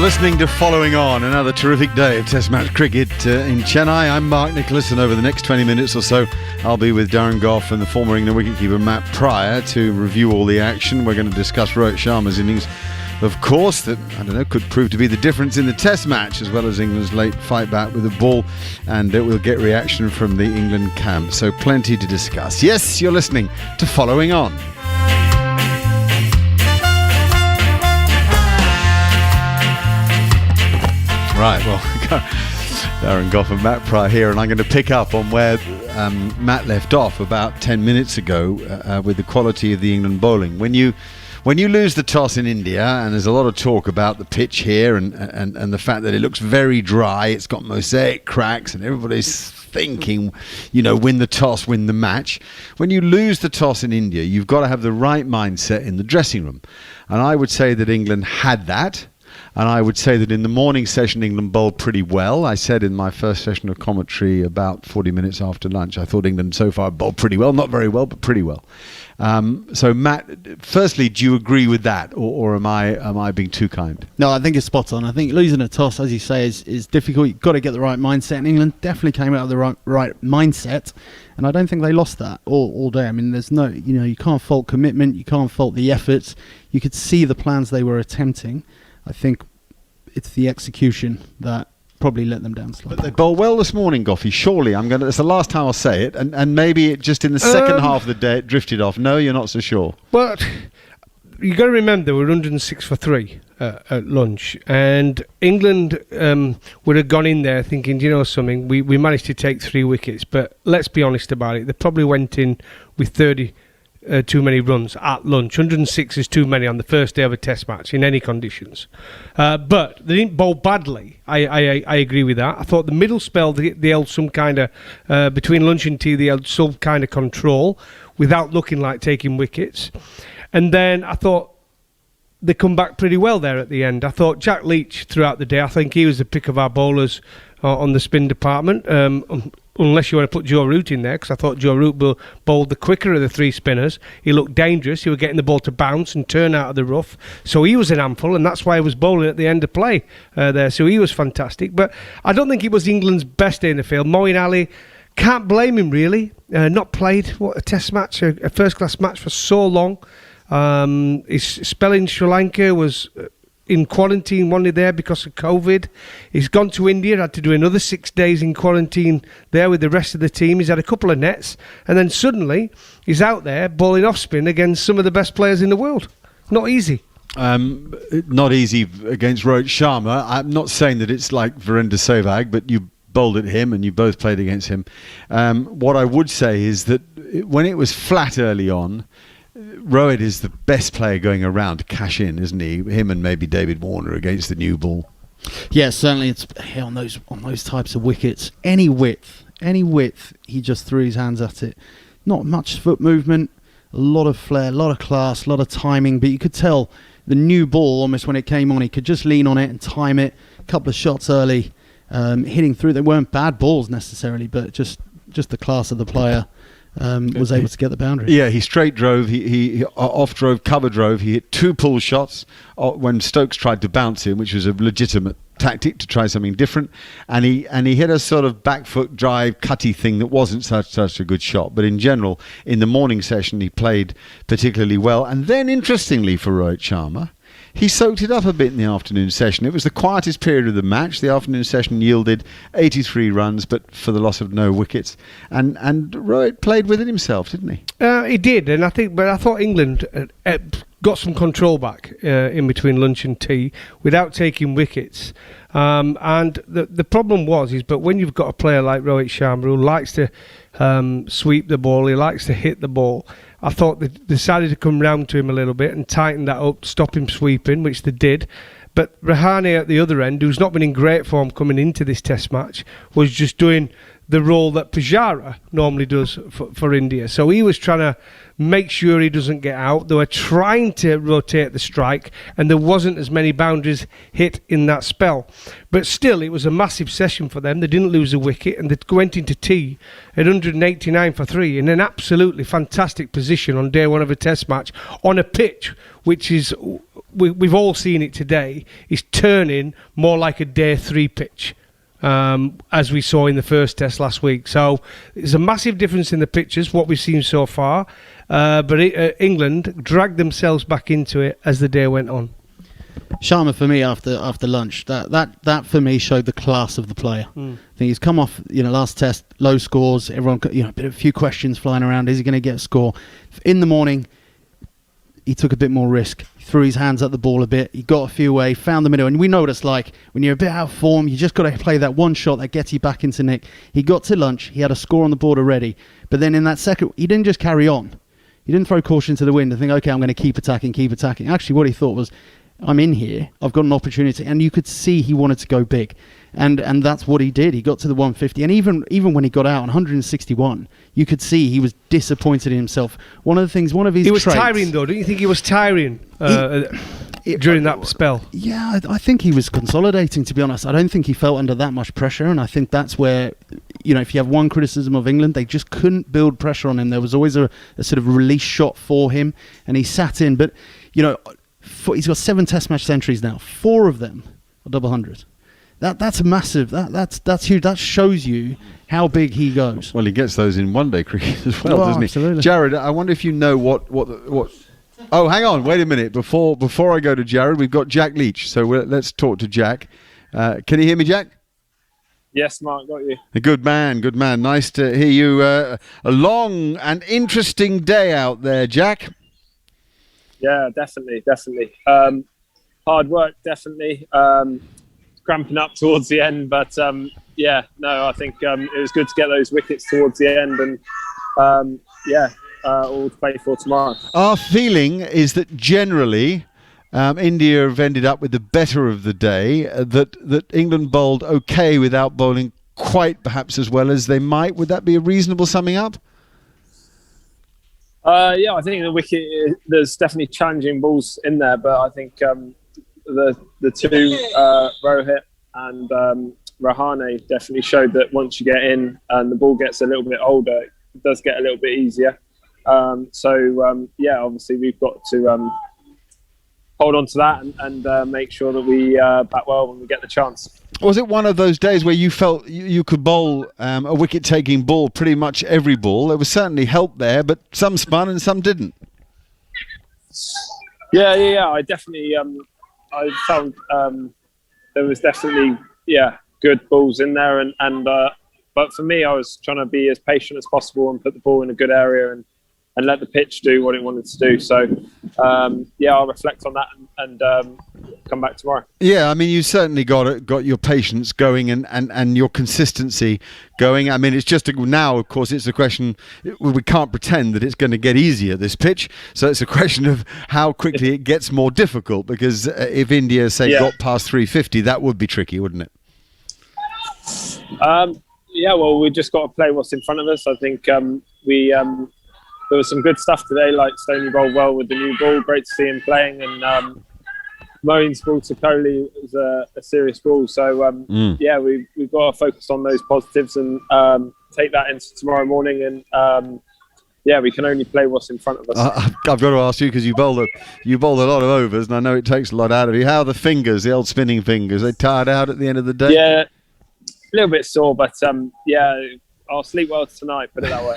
Listening to Following On, another terrific day of Test match cricket in Chennai. I'm Mark Nicholas, and over the next 20 minutes or so, I'll be with Darren Gough and the former England wicketkeeper Matt Prior to review all the action. We're going to discuss Rohit Sharma's innings, of course, that, could prove to be the difference in the Test match, as well as England's late fight back with the ball, and we'll get reaction from the England camp. So plenty to discuss. Yes, you're listening to Following On. Right, well, Darren Gough and Matt Prior here, and I'm going to pick up on where Matt left off about 10 minutes ago with the quality of the England bowling. When you lose the toss in India, and there's a lot of talk about the pitch here and the fact that it looks very dry, it's got mosaic cracks, and everybody's thinking, win the toss, win the match. When you lose the toss in India, you've got to have the right mindset in the dressing room. And I would say that England had that. And I would say that in the morning session, England bowled pretty well. I said in my first session of commentary about 40 minutes after lunch, I thought England so far bowled pretty well. Not very well, but pretty well. So, Matt, firstly, do you agree with that? Or am I being too kind? No, I think it's spot on. I think losing a toss, as you say, is difficult. You've got to get the right mindset. And England definitely came out of the right mindset. And I don't think they lost that all day. I mean, there's no, you can't fault commitment. You can't fault the efforts. You could see the plans they were attempting. I think it's the execution that probably let them down slightly. But they bowled well this morning, Goughy. Surely, it's the last time I'll say it, and maybe it just in the second half of the day it drifted off. No, you're not so sure. Well, you got to remember we're 106 for 3 at lunch, and England would have gone in there thinking, something, we managed to take 3 wickets, but let's be honest about it. They probably went in with 30. Too many runs at lunch. 106 is too many on the first day of a Test match in any conditions. But they didn't bowl badly. I agree with that. I thought the middle spell they held some kind of between lunch and tea they held some kind of control without looking like taking wickets. And then I thought they come back pretty well there at the end. I thought Jack Leach throughout the day. I think he was the pick of our bowlers on the spin department. Unless you want to put Joe Root in there, because I thought Joe Root bowled the quicker of the 3 spinners. He looked dangerous. He was getting the ball to bounce and turn out of the rough. So he was an handful, and that's why he was bowling at the end of play there. So he was fantastic. But I don't think it was England's best day in the field. Moeen Ali, can't blame him, really. Not played a Test match, a first-class match for so long. His spell in Sri Lanka was in quarantine one day there because of COVID. He's gone to India, had to do another 6 days in quarantine there with the rest of the team. He's had a couple of nets, and then suddenly he's out there bowling off spin against some of the best players in the world. Not easy. Not easy against Rohit Sharma. I'm not saying that it's like Virender Sehwag, but you bowled at him and you both played against him. What I would say is that when it was flat early on, Rohit is the best player going around to cash in, isn't he? Him and maybe David Warner against the new ball. Yeah, certainly. It's on those types of wickets. Any width, he just threw his hands at it. Not much foot movement, a lot of flair, a lot of class, a lot of timing. But you could tell the new ball almost when it came on. He could just lean on it and time it. A couple of shots early, hitting through. They weren't bad balls necessarily, but just the class of the player. Was able to get the boundary. Yeah, he straight drove, he off drove, cover drove. He hit 2 pull shots when Stokes tried to bounce him, which was a legitimate tactic to try something different. And he hit a sort of back foot drive, cutty thing that wasn't such a good shot. But in general, in the morning session, he played particularly well. And then, interestingly for Rohit Sharma, he soaked it up a bit in the afternoon session. It was the quietest period of the match. The afternoon session yielded 83 runs, but for the loss of no wickets. And Rohit played within himself, didn't he? He did, and I thought England got some control back in between lunch and tea without taking wickets. And the problem but when you've got a player like Rohit Sharma who likes to sweep the ball, he likes to hit the ball, I thought they decided to come round to him a little bit and tighten that up, stop him sweeping, which they did. But Rahane at the other end, who's not been in great form coming into this Test match, was just doing the role that Pujara normally does for India. So he was trying to make sure he doesn't get out. They were trying to rotate the strike, and there wasn't as many boundaries hit in that spell. But still, it was a massive session for them. They didn't lose a wicket, and they went into tea at 189 for 3 in an absolutely fantastic position on day one of a test match on a pitch which is, we've all seen it today, is turning more like a day 3 pitch. As we saw in the first test last week. So there's a massive difference in the pitches, what we've seen so far. But England dragged themselves back into it as the day went on. Sharma, for me, after lunch, that for me showed the class of the player. I think he's come off, last test, low scores. Everyone, a few questions flying around. Is he going to get a score? In the morning, he took a bit more risk. Threw his hands at the ball a bit. He got a few away, found the middle. And we know what it's like. When you're a bit out of form, you just got to play that one shot that gets you back into nick. He got to lunch. He had a score on the board already. But then in that second, he didn't just carry on. He didn't throw caution to the wind and think, okay, I'm going to keep attacking. Actually, what he thought was, I'm in here. I've got an opportunity. And you could see he wanted to go big. And that's what he did. He got to the 150. And even when he got out on 161, you could see he was disappointed in himself. One of his traits... He was tiring, though. Don't you think he was tiring during that spell? Yeah, I think he was consolidating, to be honest. I don't think he felt under that much pressure. And I think that's where, if you have one criticism of England, they just couldn't build pressure on him. There was always a sort of release shot for him. And he sat in. But, he's got 7 test match centuries now. 4 of them are double hundred. That's massive. That's huge. That shows you how big he goes. Well, he gets those in one-day cricket as well, doesn't he? Absolutely. Jared, I wonder if you know what. Oh, hang on, wait a minute. Before I go to Jared, we've got Jack Leach. So let's talk to Jack. Can you hear me, Jack? Yes, Mark, got you. Good man. Nice to hear you. A long and interesting day out there, Jack. Yeah, definitely. Hard work, definitely. Cramping up towards the end, but I think it was good to get those wickets towards the end, and all to play for tomorrow. Our feeling is that generally India have ended up with the better of the day, that England bowled okay without bowling quite perhaps as well as they might. Would that be a reasonable summing up? I think the wicket, there's definitely challenging balls in there, but I think the two, Rohit and Rahane, definitely showed that once you get in and the ball gets a little bit older, it does get a little bit easier. Obviously we've got to hold on to that and make sure that we bat well when we get the chance. Was it one of those days where you felt you could bowl a wicket-taking ball, pretty much every ball? There was certainly help there, but some spun and some didn't. Yeah. I definitely... I found there was definitely good balls in there, but for me, I was trying to be as patient as possible and put the ball in a good area and let the pitch do what it wanted to do. So I'll reflect on that and come back tomorrow. Yeah, I mean, you certainly got your patience going and your consistency going. I mean, it's just now, of course, it's a question. We can't pretend that it's going to get easier, this pitch. So it's a question of how quickly it gets more difficult. Because if India, say, got past 350, that would be tricky, wouldn't it? Well, we just got to play what's in front of us. I think there was some good stuff today, like Stoney bowled well with the new ball. Great to see him playing, and Moeen's ball to Kohli was a serious ball. So we've got to focus on those positives and take that into tomorrow morning. And we can only play what's in front of us. I've got to ask you, because you bowled a lot of overs, and I know it takes a lot out of you. How are the fingers, the old spinning fingers? They tired out at the end of the day? Yeah, a little bit sore, but I'll sleep well tonight, put it that way.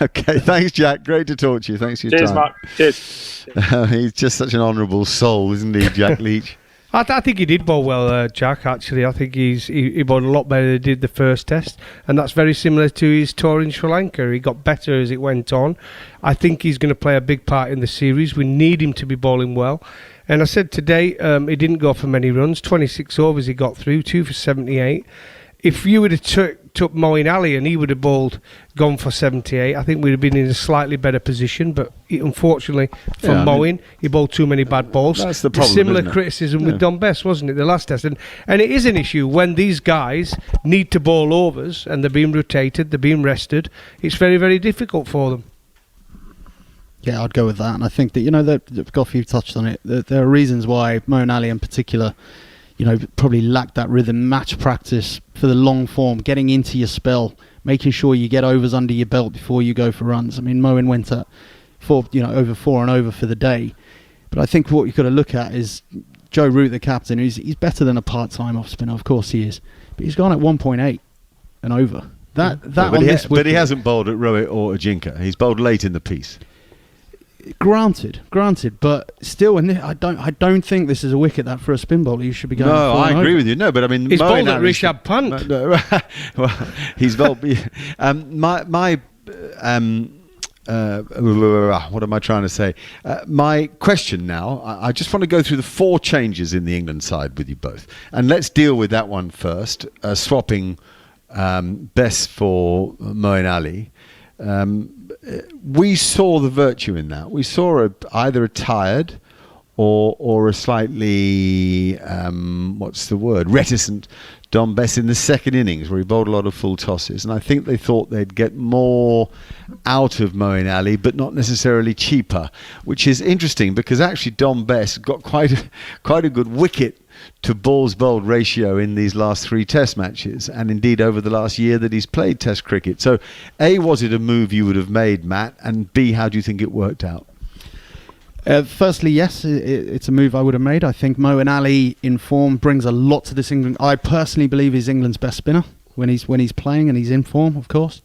Okay, thanks, Jack. Great to talk to you. Thanks for your time. Cheers, Mark. Cheers. He's just such an honourable soul, isn't he, Jack Leach? I think he did bowl well, Jack, actually. I think he bowled a lot better than he did the first test, and that's very similar to his tour in Sri Lanka. He got better as it went on. I think he's going to play a big part in the series. We need him to be bowling well. And I said today, he didn't go for many runs. 26 overs he got through, 2 for 78. if you would have took Moeen Ali and he would have gone for 78, I think we'd have been in a slightly better position. But unfortunately for Moeen, he bowled too many bad balls. That's the problem. Similar isn't it? criticism with Don Best, wasn't it, the last test? And it is an issue when these guys need to bowl overs and they're being rotated, they're being rested. It's very, very difficult for them. Yeah, I'd go with that. And I think that, Goff, you've touched on it. There are reasons why Moeen Ali in particular, probably lacked that rhythm, match practice for the long form, getting into your spell, making sure you get overs under your belt before you go for runs. I mean, Moeen went at over 4 and over for the day. But I think what you've got to look at is Joe Root, the captain, he's better than a part-time off spinner. Of course he is. But he's gone at 1.8 and over. But he hasn't bowled at Rohit or Ajinka. He's bowled late in the piece. Granted, but still, I don't think this is a wicket that for a spin bowler you should be going. No, I agree with you. No, but I mean, he's bowled at Rishabh Pant. No, well, he's bowled. What am I trying to say? My question now. I just want to go through the 4 changes in the England side with you both, and let's deal with that one first. Swapping Best for Moeen Ali. We saw the virtue in that. We saw either a tired or a slightly reticent Don Best in the second innings, where he bowled a lot of full tosses, and I think they thought they'd get more out of Moeen Ali, but not necessarily cheaper, which is interesting because actually Don Best got quite a good wicket to balls bowled ratio in these last 3 test matches, and indeed over the last year that he's played test cricket. So A, was it a move you would have made, Matt, and B, how do you think it worked out? Firstly, yes, it's a move I would have made. I think Moeen Ali in form brings a lot to this England. I personally believe he's England's best spinner when he's playing and he's in form, of course.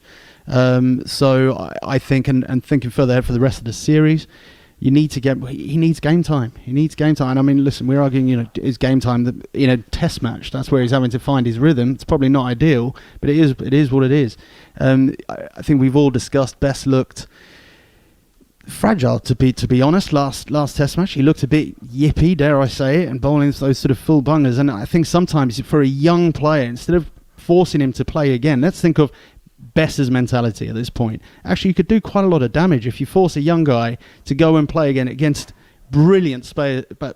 So I think, and thinking further ahead for the rest of the series, he needs game time. He needs game time. And I mean, listen, we're arguing, is game time in a test match? That's where he's having to find his rhythm. It's probably not ideal, but it is what it is. I think we've all discussed Best looked fragile, to be honest. Last test match, he looked a bit yippy, dare I say it, and bowling those sort of full bungers. And I think sometimes for a young player, instead of forcing him to play again, let's think of Best's mentality at this point. Actually, you could do quite a lot of damage if you force a young guy to go and play again against brilliant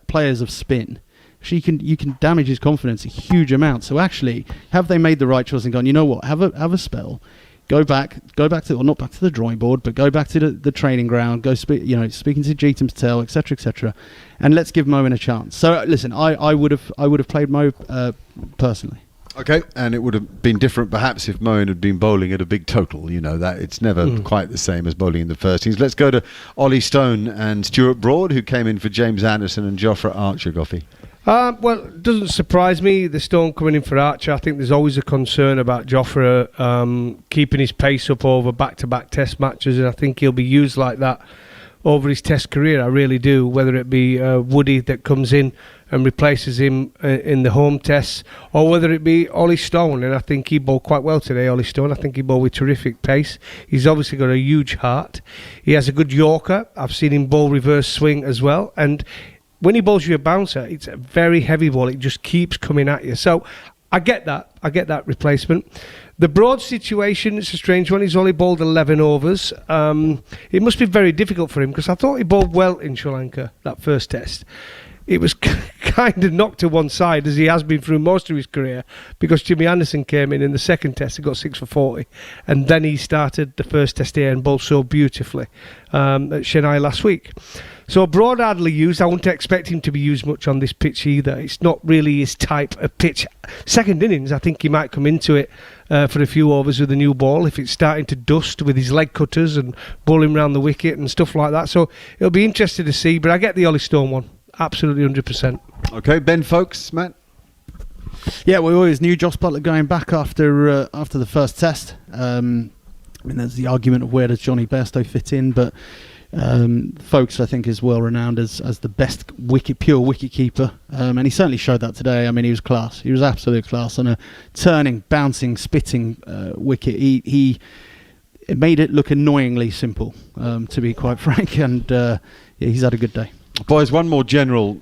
players of spin. Actually, you can damage his confidence a huge amount. So actually, have they made the right choice and gone, you know what, have a spell, go back to, or not back to the drawing board, but go back to the training ground, go speaking to Jeetam Patel, etc., and let's give Moeen a chance. So listen, I would have played Mo personally. Okay, and it would have been different perhaps if Moeen had been bowling at a big total. That it's never quite the same as bowling in the first innings. Let's go to Ollie Stone and Stuart Broad, who came in for James Anderson and Jofra Archer. Goffey. Well, it doesn't surprise me, the Stone coming in for Archer. I think there's always a concern about Jofra keeping his pace up over back-to-back test matches, and I think he'll be used like that over his test career. I really do, whether it be Woody that comes in and replaces him in the home tests, or whether it be Ollie Stone. And I think he bowled quite well today, Ollie Stone. I think he bowled with terrific pace. He's obviously got a huge heart. He has a good Yorker. I've seen him bowl reverse swing as well. And when he bowls you a bouncer, it's a very heavy ball. It just keeps coming at you. So I get that replacement. The Broad situation, it's a strange one. He's only bowled 11 overs. It must be very difficult for him, because I thought he bowled well in Sri Lanka, that first test. It was kind of knocked to one side, as he has been through most of his career, because Jimmy Anderson came in the second test and got 6 for 40, and then he started the first test here and bowled so beautifully at Chennai last week. So Broad hardly used. I wouldn't expect him to be used much on this pitch either. It's not really his type of pitch. Second innings, I think he might come into it for a few overs with a new ball if it's starting to dust with his leg cutters and bowling around the wicket and stuff like that. So it'll be interesting to see, but I get the Ollie Stone one. Absolutely 100%. Okay, Ben Folkes, Matt? Yeah, we always knew Josh Butler going back after the first test. I mean, there's the argument of where does Johnny Bairstow fit in, but Folkes, I think, is well renowned as the best pure wicket keeper, and he certainly showed that today. I mean, he was class. He was absolute class on a turning, bouncing, spitting wicket. He made it look annoyingly simple, to be quite frank, and he's had a good day. Boys, one more general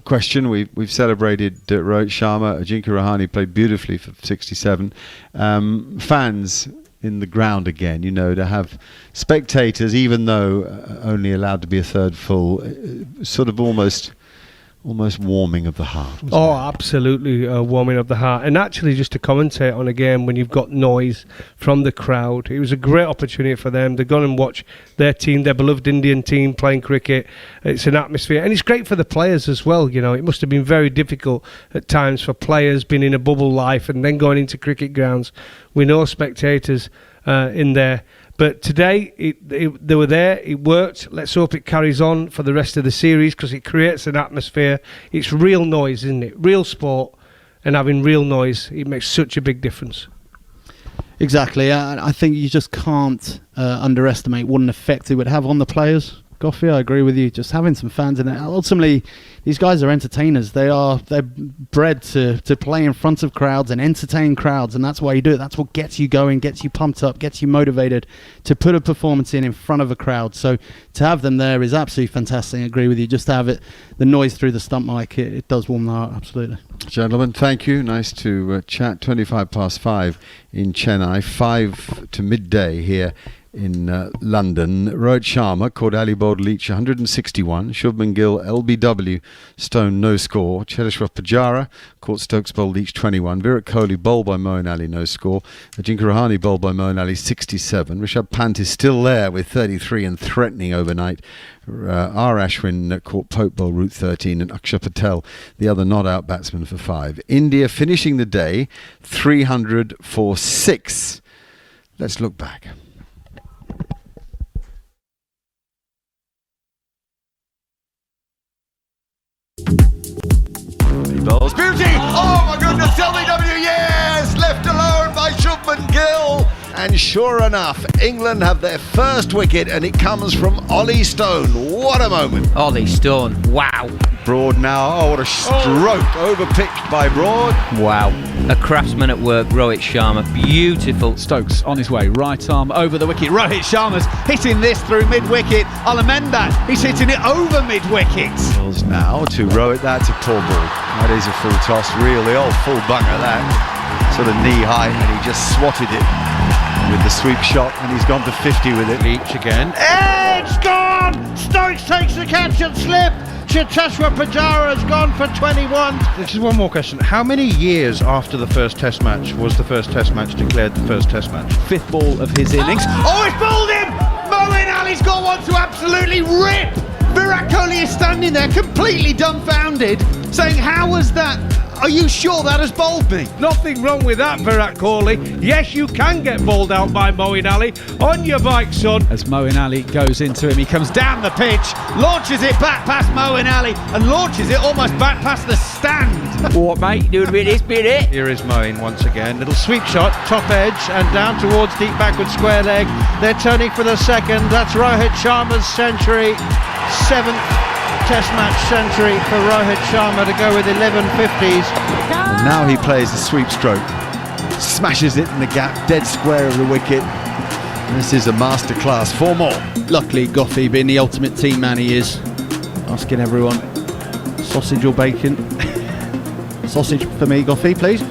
question. We've celebrated Rohit Sharma. Ajinkya Rahane played beautifully for 67. Fans in the ground again, to have spectators, even though only allowed to be a third full, sort of almost warming of the heart. Oh, absolutely warming of the heart. And actually, just to commentate on a game when you've got noise from the crowd, it was a great opportunity for them to go and watch their team, their beloved Indian team, playing cricket. It's an atmosphere, and it's great for the players as well. It must have been very difficult at times for players being in a bubble life and then going into cricket grounds with no spectators in there. But today, they were there, it worked. Let's hope it carries on for the rest of the series, because it creates an atmosphere. It's real noise, isn't it? Real sport, and having real noise, it makes such a big difference. Exactly. I think you just can't underestimate what an effect it would have on the players. Goffey, I agree with you. Just having some fans in it. Ultimately, these guys are entertainers. They're bred to play in front of crowds and entertain crowds, and that's why you do it. That's what gets you going, gets you pumped up, gets you motivated to put a performance in front of a crowd. So to have them there is absolutely fantastic. I agree with you. Just to have the noise through the stump mic, it does warm the heart. Absolutely. Gentlemen, thank you. Nice to chat. 5:25 in Chennai, 5 to midday here in London. Rohit Sharma caught Ali bowled Leach 161. Shubman Gill LBW Stone no score. Cheteshwar Pujara caught Stokes bowled Leach 21. Virat Kohli bowled by Moeen Ali no score. Ajinkya Rahane bowled by Moeen Ali 67. Rishabh Pant is still there with 33 and threatening overnight. R. Ashwin caught Pope bowl route 13, and Akshar Patel, the other not out batsman, for 5. India finishing the day 300 for 6. Let's look back. He bowls beauty. Oh my goodness, LBW, yes, left alone by Shubman Gill. And sure enough, England have their first wicket, and it comes from Ollie Stone. What a moment. Ollie Stone, wow. Broad now, oh what a stroke, overpitched by Broad. Wow, a craftsman at work, Rohit Sharma, beautiful. Stokes on his way, right arm over the wicket. Rohit Sharma's hitting this through mid-wicket. I'll amend that, he's hitting it over mid-wicket. Now to Rohit, that's a tall ball. That is a full toss, really old full bugger that. Sort of knee high, and he just swatted it with the sweep shot, and he's gone to 50 with it. Leach again. It's gone! Stokes takes the catch and slip. Cheteshwar Pujara has gone for 21. This is one more question. How many years after the first Test match was the first Test match declared the first Test match? 5th ball of his innings. Oh, it's bowled him! Moeen Ali's got one to absolutely rip! Virat Kohli is standing there completely dumbfounded, saying, how was that? Are you sure that has bowled me? Nothing wrong with that, Virat Kohli. Yes, you can get bowled out by Moeen Ali. On your bike, son. As Moeen Ali goes into him, he comes down the pitch, launches it back past Moeen Ali, and launches it almost back past the stand. What, mate? Doing a bit of this, bit of it. Here is Moeen once again. Little sweep shot, top edge, and down towards deep backward square leg. They're turning for the second. That's Rohit Sharma's century. 7th Test match century for Rohit Sharma to go with 11 50s. And now he plays the sweep stroke, smashes it in the gap, dead square of the wicket. This is a masterclass. 4 more. Luckily, Goffey, being the ultimate team man he is, asking everyone, sausage or bacon? Sausage for me, Goffey, please.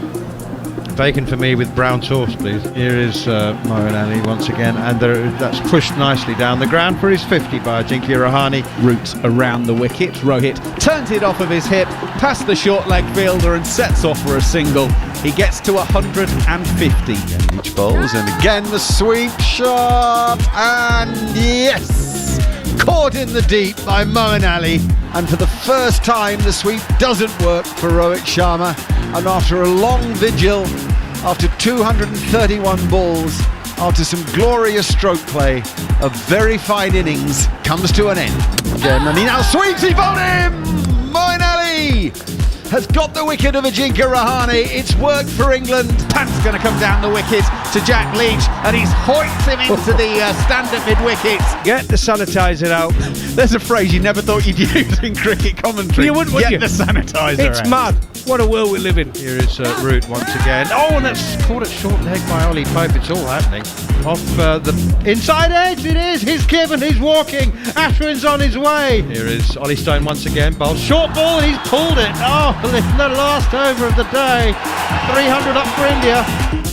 Bacon for me with brown sauce, please. Here is Moeen Ali once again, and that's pushed nicely down the ground for his 50 by Ajinkya Rahane. Root around the wicket. Rohit turns it off of his hip, past the short leg fielder, and sets off for a single. He gets to 150. Each bowls, and again the sweep shot, and yes, caught in the deep by Moeen Ali. And for the first time, the sweep doesn't work for Rohit Sharma. And after a long vigil, after 231 balls, after some glorious stroke play, a very fine innings comes to an end. And he now sweeps, he bowled him! Moeen Ali! has got the wicket of Ajinkya Rahane. It's worked for England. Pant's going to come down the wicket to Jack Leach, and he's hoiked him into the stand at mid-wicket. Get the sanitizer out. There's a phrase you never thought you'd use in cricket commentary. You wouldn't, would Get you? the sanitizer It's out. mad. What a world we live in. Here is Root once again. Oh, and that's caught at short leg by Ollie Pope. It's all happening. Off the inside edge, it is. He's given, he's walking. Ashwin's on his way. Here is Ollie Stone once again. Bowls short ball and he's pulled it. Oh, the last over of the day. 300 up for India.